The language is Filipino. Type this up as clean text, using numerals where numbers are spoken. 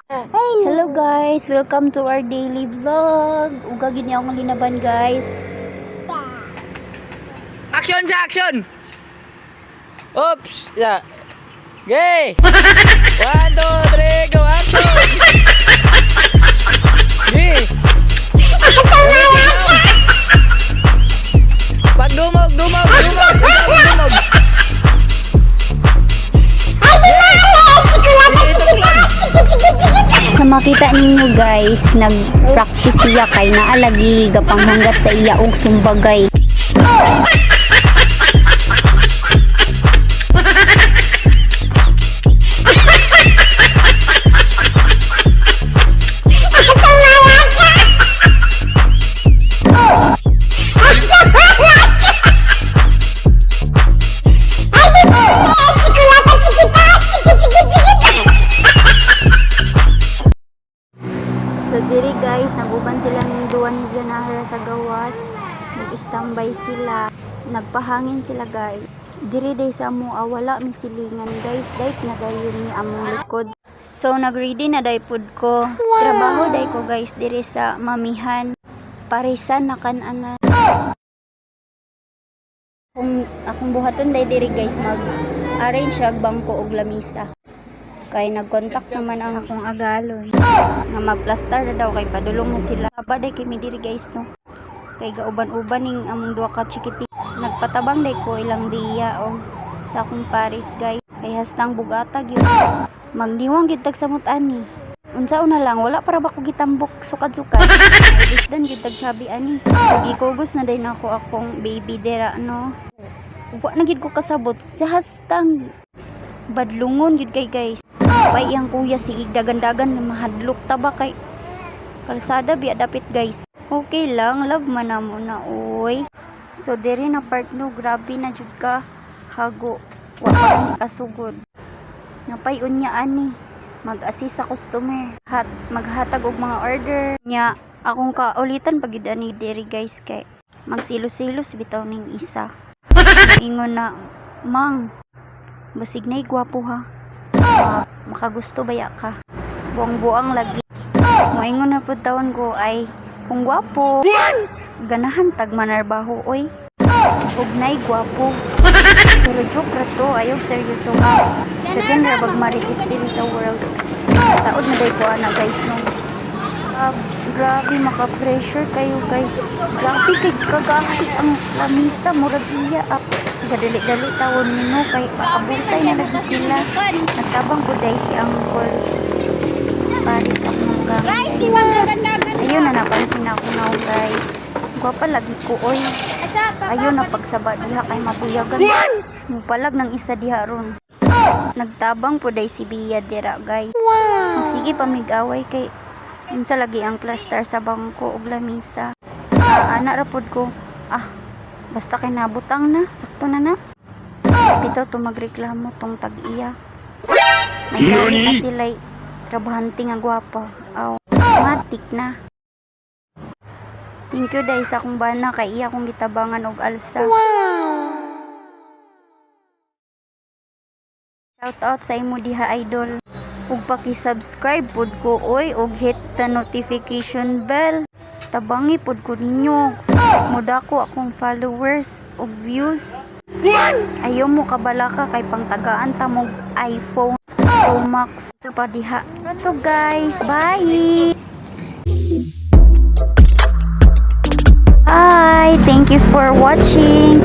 Hello guys, welcome to our daily vlog. Uga gid niya akong linaban guys. Action sa action! Oops! Yeah. Gay! 1, 2, 3, go action! Gay! Pag dumog! Sa makita ninyo guys, nag-practice siya kay naalagi gapanghanggat sa iya og sumbagay. So diri guys, naguban sila ng duwa ni Zanahara sa gawas. Nag-standby sila. Nagpahangin sila guys. Diri day sa amo wala mi silingan guys. Dahit na dayon ni among likod. So nagready na day pud ko. Trabaho day ko guys diri sa mamihan. Parisan na kan-anan. Kung akong buhaton day diri guys, mag-arrange rag bangko og lamisa. Kay nag-contact naman ang akong agalon nga mag-plaster na daw kay padulong na sila. Paday kay mi diri guys no. Kay gauban-uban ning among duha ka chikiti. Nagpatabang day ko ilang diya o sa akong Paris guys. Kay hastang bugatag yun. Magdiwang gid tag samot ani. Unsa una lang wala para ba ko gitambok sukad-sukad. Ibisdan gid tag chabi ani. So gikugos na day nako akong baby dera no. Wa na gid ko kasabot sa hastang badlungon gid kay guys. Pay ang kuya sigig dagan-dagan na mahadlok taba kay kalsada biya dapit guys. Okay lang, love man na mo na uy. So diri na part no, grabe na jud ka hago. Wa pa ni kasugod. Napay unya ani mag-assist sa customer. Maghatag og mga order nya akong kaulitan pag gid ani diri guys kay magsilos-silos bitaw ning isa. Ingon na, "Mang, basig na'y gwapo ha. Makagusto baya ka. Buang-buang lagi." Moingon na pud taon ko ay kung gwapo ganahan tag manarbaho oy. Ug nay gwapo. Pero joke ra to, ayog seryoso ha. Dagan ra bag marites diri sa world. Taod na day ko ana guys no. Grabe maka-pressure kayo guys. Grabe kay kagahi ang lamisa murag iya up. Gadali-dali tawon nino kay paabutay na lagi sila. Nagtabang po day si Angkol. Paris ako ng gamit. Ayun na napansin ako na guys. Gwapa lagi ko oy. Ayun na pagsaba diha kay mabuyagan. Mupalag ng isa diha ron. Nagtabang po day si Bia dira guys. Magsige pamig-away kay unsa lagi ang plaster sa bangko ug lamisa. Anak ra pod ko. Basta kay nabutang na, sakto na na. Bitaw to magreklamo tong tag-iya. May gani na sila'y trabahante nga gwapa. Matik na. Thank you day sa akong bana kay iya kong gitabangan og alsa. Shout out sa imo diha idol. Ug paki-subscribe pod ko oy ug hit the notification bell. Tabangi pod ko ninyo. Muda ko akong followers ug views. Ayaw mo kabalaka kay pangtagaan ta mong iPhone Pro Max sa padiha. Ito guys, bye! Bye! Thank you for watching.